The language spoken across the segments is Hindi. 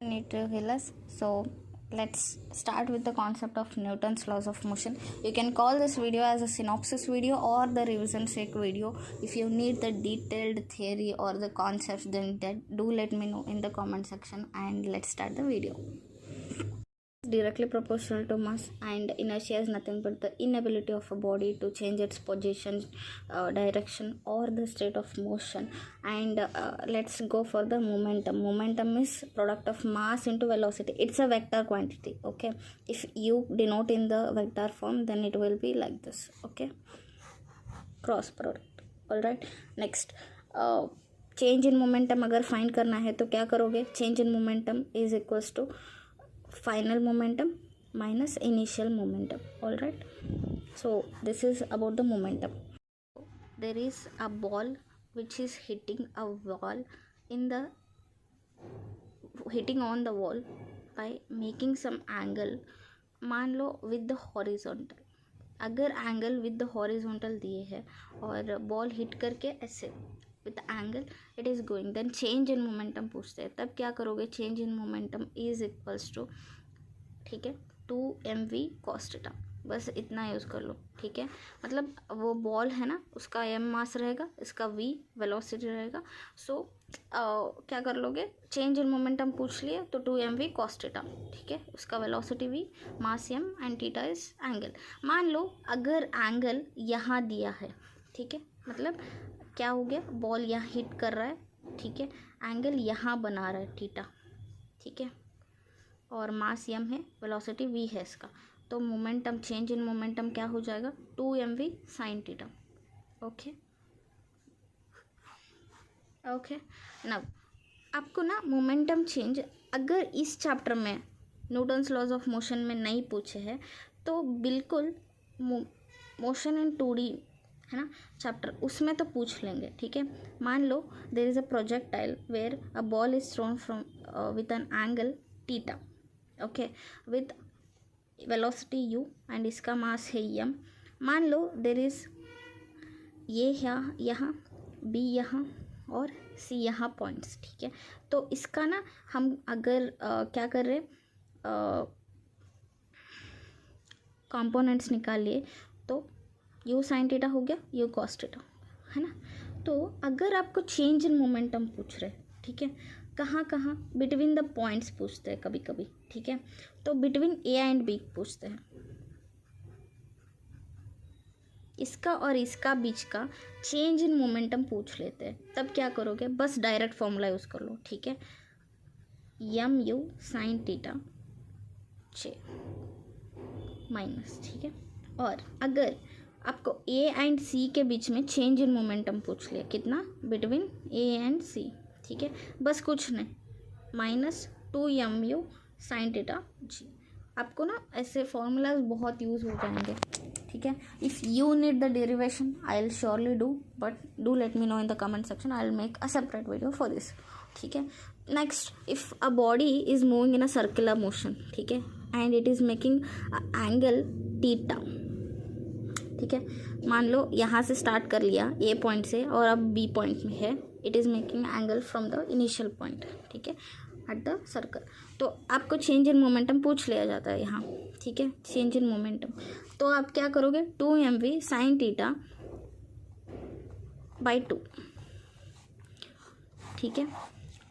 need to heal us. So let's start with the concept of Newton's laws of motion. You can call this video as a synopsis video or the revision sake video. If you need the detailed theory or the concepts, then do let me know in the comment section, and let's start the video. Directly proportional to mass, and inertia is nothing but the inability of a body to change its position, direction, or the state of motion. And let's go for the momentum is product of mass into velocity. It's a vector quantity. Okay, if you denote in the vector form, then it will be like this. Okay, cross product. All right, next change in momentum अगर फाइंड करना है तो क्या करोगे? Change in momentum is equals to final momentum minus initial momentum. All right, so this is about the momentum. There is a ball which is hitting on the wall by making some angle. मान लो with the horizontal. अगर एंगल विद द हॉरिजॉन्टल दिए है और बॉल हिट करके ऐसे with angle it is going, then change in momentum पूछते हैं. तब क्या करोगे? Change in momentum is equals to, ठीक है, 2mv cos थीटा. बस इतना यूज़ कर लो. ठीक है, मतलब वो बॉल है ना, उसका m मास रहेगा, इसका v वेलोसिटी रहेगा. सो क्या कर लोगे? चेंज इन मोमेंटम पूछ लिए तो 2mv cos थीटा. ठीक है, उसका velocity v, mass m and theta is angle. मान लो अगर एंगल यहाँ दिया है, ठीक है, मतलब क्या हो गया? बॉल यहाँ हिट कर रहा है, ठीक है, एंगल यहाँ बना रहा है थीटा, ठीक है, और मास m है, वेलोसिटी v है इसका. तो मोमेंटम, चेंज इन मोमेंटम क्या हो जाएगा? 2mv sine theta. Okay okay. Now आपको ना मोमेंटम चेंज अगर इस चैप्टर में न्यूटन्स लॉज ऑफ मोशन में नहीं पूछे हैं तो बिल्कुल मोशन इन 2D है ना चैप्टर, उसमें तो पूछ लेंगे. ठीक है, मान लो there is a projectile where a ball is thrown from with an angle theta. Okay, with velocity u and इसका मास है m. मान लो देर इज़ ये यहाँ b यहाँ और c यहाँ पॉइंट्स. ठीक है, तो इसका ना हम अगर क्या कर रहे कंपोनेंट्स निकाल लिए तो u साइन थीटा हो गया, u कॉस थीटा, है ना. तो अगर आपको चेंज इन मोमेंटम पूछ रहे, ठीक है, कहाँ कहाँ? बिटवीन द पॉइंट्स पूछते हैं कभी कभी. ठीक है, तो बिटवीन ए एंड बी पूछते हैं. इसका और इसका बीच का चेंज इन मोमेंटम पूछ लेते हैं. तब क्या करोगे? बस डायरेक्ट फॉर्मूला यूज़ कर लो. ठीक है, M U sine theta J minus. ठीक है, और अगर आपको ए एंड सी के बीच में चेंज इन मोमेंटम पूछ लिया, कितना? बिटवीन ए एंड सी. ठीक है, बस कुछ नहीं, माइनस 2mu साइन थीटा जी. आपको ना ऐसे फॉर्मूलाज बहुत यूज़ हो जाएंगे. ठीक है, if you need the derivation I will surely do, but do let me know in the comment section. I will make a separate video for this. ठीक है, next, if a body is moving in a circular motion, ठीक है, and it is making angle theta. ठीक है, मान लो यहाँ से स्टार्ट कर लिया ए पॉइंट से और अब बी पॉइंट में है. It is making angle from the initial point, ठीक है, एट द सर्कल. तो आपको चेंज इन मोमेंटम पूछ लिया जाता है यहाँ. ठीक है, चेंज इन मोमेंटम. तो आप क्या करोगे? 2mv sine theta by 2. ठीक है,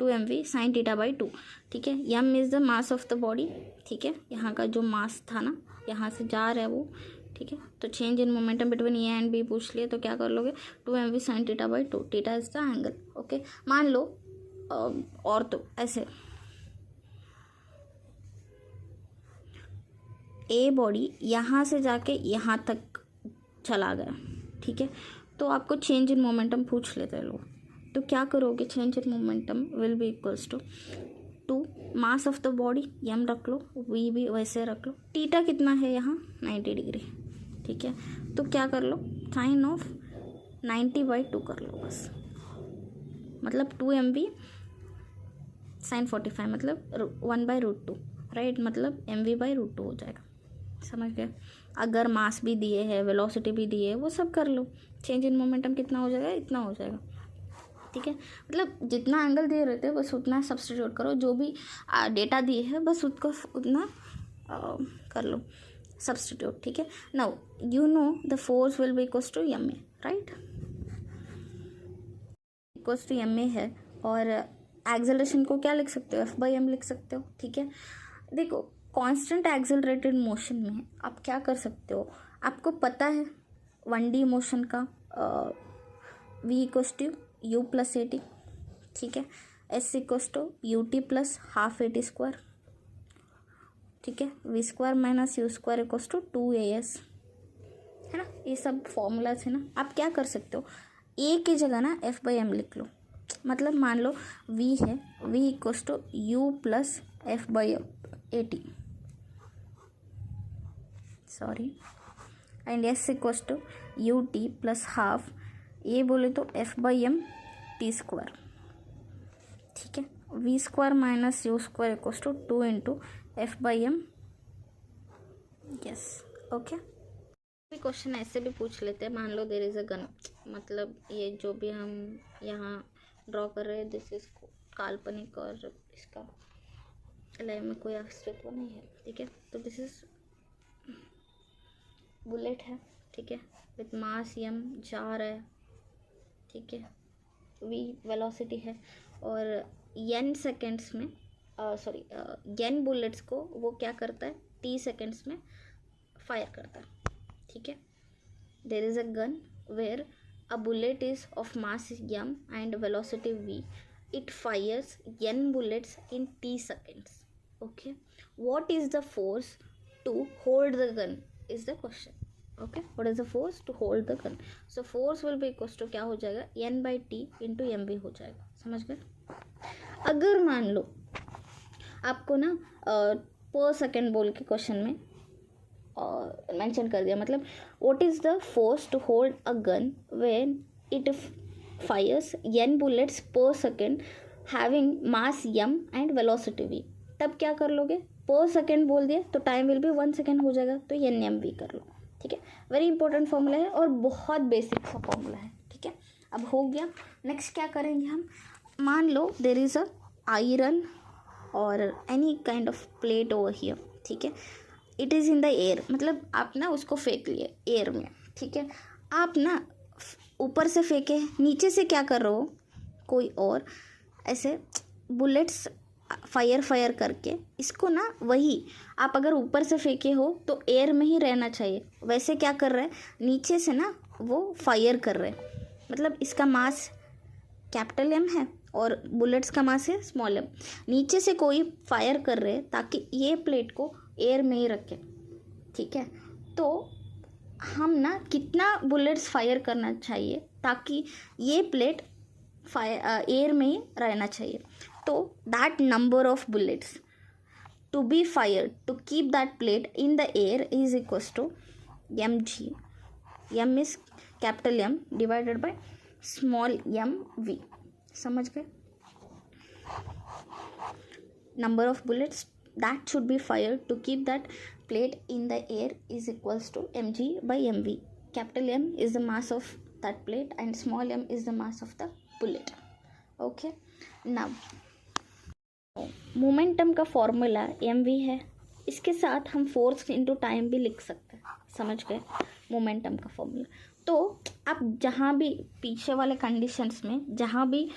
2mv साइन थीटा बाई 2. ठीक है, m is the mass of the body. ठीक है, यहाँ का जो मास था ना, यहाँ से जा रहा है वो. ठीक है, तो change in momentum between A and B पूछ लिए तो क्या कर लोगे? 2mv sine theta by 2. Theta is the angle. Okay, मान लो और तो ऐसे ए बॉडी यहाँ से जाके यहाँ तक चला गया. ठीक है, तो आपको चेंज इन मोमेंटम पूछ लेते हैं लोग. तो क्या करोगे? Change in momentum will be equals to mass of the body, m रख लो, v भी वैसे रख लो. थीटा कितना है यहाँ? 90 डिग्री. ठीक है, तो क्या कर लो? साइन ऑफ 90/2 कर लो बस. मतलब 2mv साइन 45 मतलब 1/√2, राइट, मतलब mv/√2 हो जाएगा. समझ गए? अगर मास भी दिए है, वेलोसिटी भी दिए है, वो सब कर लो. चेंज इन मोमेंटम कितना हो जाएगा? इतना हो जाएगा. ठीक है, मतलब जितना एंगल दे रहे थे बस उतना सब्स्टिट्यूट करो, जो भी डेटा दिए है बस उसको उतना कर लो सब्स्टिट्यूट, ठीक है। Now you know the force will be equals to M A, right, equals to M A है, और एक्सेलरेशन को क्या लिख सकते हो, एफ बाई एम लिख सकते हो, ठीक है। देखो कांस्टेंट एक्सेलरेटेड मोशन में आप क्या कर सकते हो, आपको पता है 1D मोशन का v equals to U plus A T, ठीक है, S equals to U T plus half A T square, ठीक है, V square minus U square equals to 2as, है ना, ये सब फॉर्मूलाज है ना। आप क्या कर सकते हो, ए की जगह ना एफ बाई एम लिख लो, मतलब मान लो v है, v equals to U plus F by A T, sorry, and S equals to U T plus half, ये बोले तो F by M T square, ठीक है, V square minus U square equals to 2 into F by M, yes, okay. Question ऐसे भी पूछ लेते हैं, मान लो देयर इज अ गन, मतलब ये जो भी हम यहाँ ड्रॉ कर रहे हैं दिस इज काल्पनिक और इसका लाइफ में कोई अस्तित्व नहीं है, ठीक है। तो दिस इज बुलेट है, ठीक है, विथ मास एम जा रहा है, ठीक है, वी वेलोसिटी है, और एन सेकेंड्स में सॉरी एन बुलेट्स को वो क्या करता है टी सेकेंड्स में फायर करता है, ठीक है। There is a gun where a bullet is of mass m and velocity v, it fires n bullets in t seconds, okay, what is the force to hold the gun is the question, okay, what is the force to hold the gun, so force will be equals to क्या हो जाएगा n by t into mv हो जाएगा, समझ गए। अगर मान लो आपको ना पर सेकेंड बोल के क्वेश्चन में मेंशन कर दिया, मतलब what is the force to hold a gun when it fires n bullets per second having mass m and velocity v, तब क्या कर लोगे, पर सेकेंड बोल दिया तो टाइम विल बी 1 सेकेंड हो जाएगा, तो nmv कर लो, ठीक है। वेरी इंपॉर्टेंट फॉर्मूला है और बहुत बेसिक सा फॉर्मूला है, ठीक है। अब हो गया, नेक्स्ट क्या करेंगे हम, मान लो देर इज़ अ आयरन और any kind of plate over here, ठीक है, it is in the air, मतलब आप ना उसको फेंक लिए एयर में, ठीक है, आप ना ऊपर से फेंके, नीचे से क्या कर रहे हो, कोई और ऐसे बुलेट्स फायर करके इसको ना, वही आप अगर ऊपर से फेंके हो तो एयर में ही रहना चाहिए, वैसे क्या कर रहे हैं नीचे से ना वो फायर कर रहे हैं, मतलब इसका मास कैपिटल एम है और बुलेट्स का मास है स्मॉल एम, नीचे से कोई फायर कर रहे हैं ताकि ये प्लेट को एयर में ही रखें, ठीक है। तो हम ना कितना बुलेट्स फायर करना चाहिए ताकि ये प्लेट एयर में ही रहना चाहिए, तो that number of bullets to be fire to keep that plate in the air is equals to M G, M is capital M divided by small M V, समझ गए। Number of bullets that should be fired to keep that plate in the air is equals to mg by mv, capital M is the mass of that plate and small m is the mass of the bullet, okay। now momentum का फॉर्मूला mv है, इसके साथ हम फोर्स इनटू टाइम भी लिख सकते हैं, समझ गए मोमेंटम का फॉर्मूला। तो आप जहाँ भी पीछे वाले कंडीशंस में जहाँ भी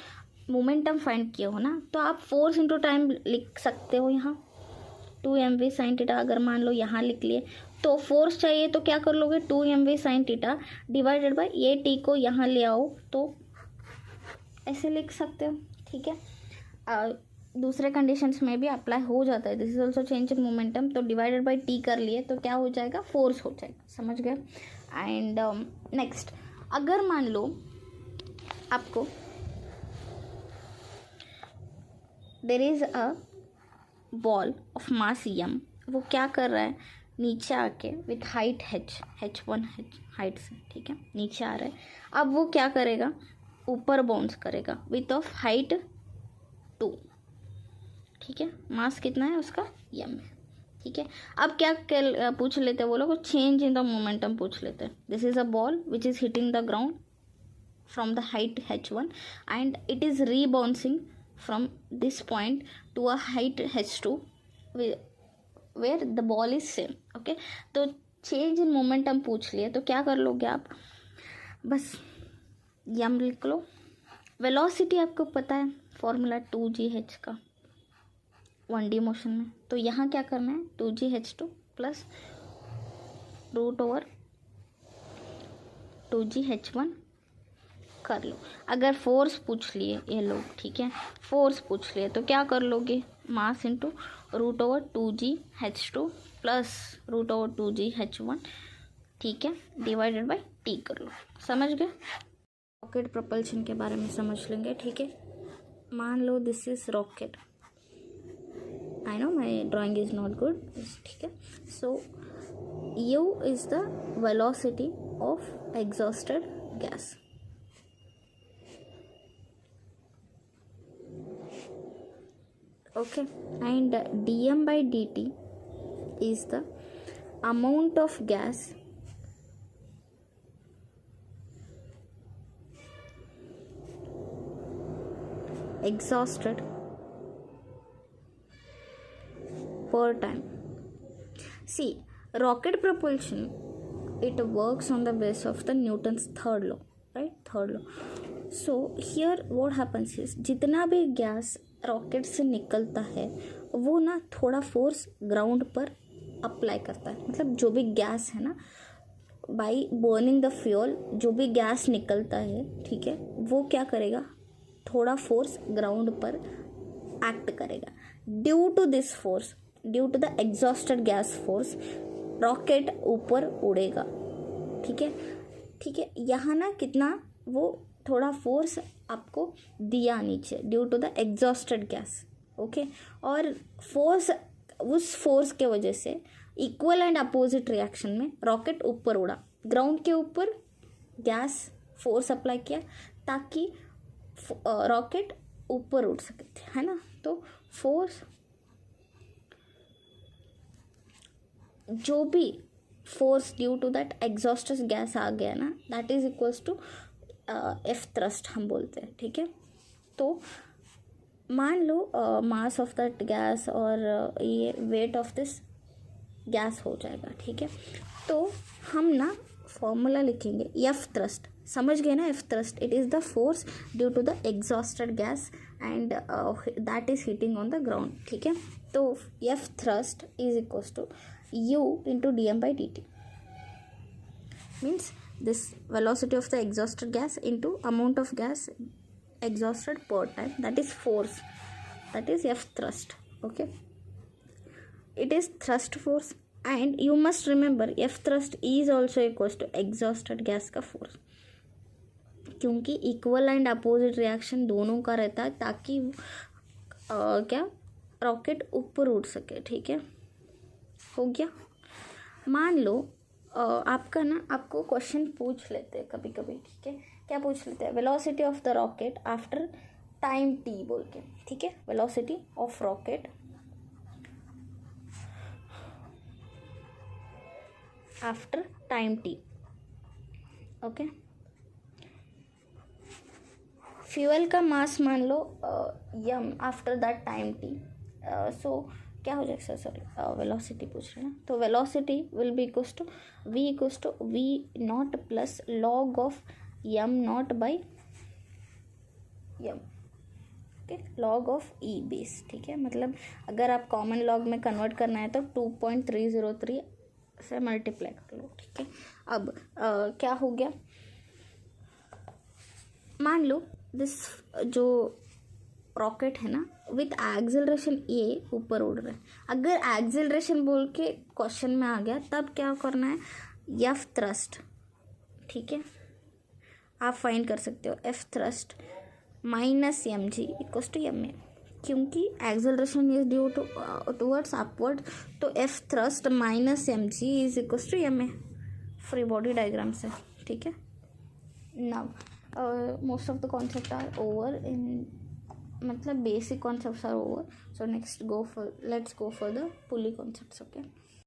मोमेंटम फाइंड किए हो ना, तो आप फोर्स इनटू टाइम लिख सकते हो, यहाँ 2mv साइन थीटा अगर मान लो यहाँ लिख लिए, तो फोर्स चाहिए तो क्या कर लोगे 2mv sine theta divided by ये टी को यहाँ ले आओ तो ऐसे लिख सकते हो, ठीक है। दूसरे कंडीशंस में भी अप्लाई हो जाता है, this is also change in momentum, तो डिवाइडेड बाय टी कर लिए तो क्या हो जाएगा फोर्स हो जाएगा, समझ गए। एंड नेक्स्ट अगर मान लो आपको there is a ball of mass M, वो क्या कर रहा है नीचे आके विथ हाइट h1 हाइट से, ठीक है, नीचे आ रहा है, अब वो क्या करेगा ऊपर बाउंस करेगा विथ ऑफ हाइट 2, ठीक है, मास कितना है उसका m है, ठीक है। अब क्या पूछ लेते हैं वो लोग, चेंज इन द मोमेंटम पूछ लेते हैं। This is a ball which is hitting the ground from the height h1 and it is rebouncing from this point to a height h2 where the ball is same. Okay, तो चेंज इन मोमेंटम पूछ लिए तो क्या कर लोगे आप, बस यम लिख लो. वेलोसिटी आपको पता है फॉर्मूला 2gh का 1D मोशन में, तो यहाँ क्या करना है 2gh2 प्लस √2gh1 कर लो. अगर फोर्स पूछ लिए ये लोग, ठीक है, फोर्स पूछ लिए तो क्या कर लोगे, mass into √2gh2 plus √2gh1, ठीक है, डिवाइडेड बाय टी कर लो. समझ गए. रॉकेट प्रोपल्शन के बारे में समझ लेंगे. ठीक है, मान लो this is rocket. I know my drawing is not good. ठीक है, सो u is the velocity of exhausted gas. Okay, and dm by dt is the amount of gas exhausted per time. See, rocket propulsion, it works on the basis of the Newton's third law, right? Third law. So here what happens is, जितना भी गैस रॉकेट से निकलता है वो ना थोड़ा फोर्स ग्राउंड पर अप्लाई करता है. मतलब जो भी गैस है ना, बाई बर्निंग द फ्यूल जो भी गैस निकलता है, ठीक है, वो क्या करेगा, थोड़ा फोर्स ग्राउंड पर एक्ट करेगा. Due to this force, due to the exhausted gas force, rocket ऊपर उड़ेगा. ठीक है, ठीक है, यहाँ ना कितना वो थोड़ा फोर्स आपको दिया नीचे due to the exhausted gas. Okay, और फोर्स, उस फोर्स के वजह से इक्वल एंड अपोजिट रिएक्शन में रॉकेट ऊपर उड़ा. ग्राउंड के ऊपर गैस फोर्स अप्लाई किया ताकि रॉकेट ऊपर उड़ सके, है ना. तो फोर्स, जो भी force due to that exhausted gas आ गया ना, that is equals to F thrust हम बोलते हैं. ठीक है, तो मान लो मास ऑफ दैट गैस और ये वेट ऑफ दिस गैस हो जाएगा. ठीक है, तो हम ना फॉर्मूला लिखेंगे एफ थ्रस्ट. समझ गए ना, F thrust, it is the force due to the exhausted gas and that is hitting on the ground. ठीक है, तो F thrust is equals to u into dm by dt, means this velocity of the exhausted gas into amount of gas exhausted per time, that is force, that is F thrust. Okay, it is thrust force, and you must remember F thrust is also equals to exhausted gas का force, क्योंकि इक्वल एंड अपोजिट रिएक्शन दोनों का रहता है ताकि क्या रॉकेट ऊपर उड़ सके. ठीक है, हो गया. मान लो आपका ना, आपको क्वेश्चन पूछ लेते हैं कभी कभी. ठीक है, क्या पूछ लेते हैं, velocity of the rocket after time T बोल के. ठीक है, velocity of rocket after time T. Okay, fuel का मास मान लो यम आफ्टर दैट टाइम टी. सो क्या हो जाएगा, सॉरी वेलोसिटी पूछ रहे हैं ना, तो velocity will be equals to V naught plus log of M naught by M. Okay, log of E base. ठीक है, मतलब अगर आप कॉमन लॉग में कन्वर्ट करना है तो 2.303 से मल्टीप्लाई कर लो. ठीक है, अब क्या हो गया, मान लो दिस जो रॉकेट है ना विथ एक्सेलरेशन ए ऊपर उड़ रहा है. अगर एक्सेलरेशन बोल के क्वेश्चन में आ गया तब क्या करना है, एफ थ्रस्ट. ठीक है, आप फाइंड कर सकते हो F thrust minus M G equals to M A, क्योंकि acceleration is due to towards upward, तो F thrust minus M G is equals to M A. Free body diagram से. ठीक है, now most of the concept are over in, मतलब basic concepts are over. So next let's go for the pulley concepts. Okay.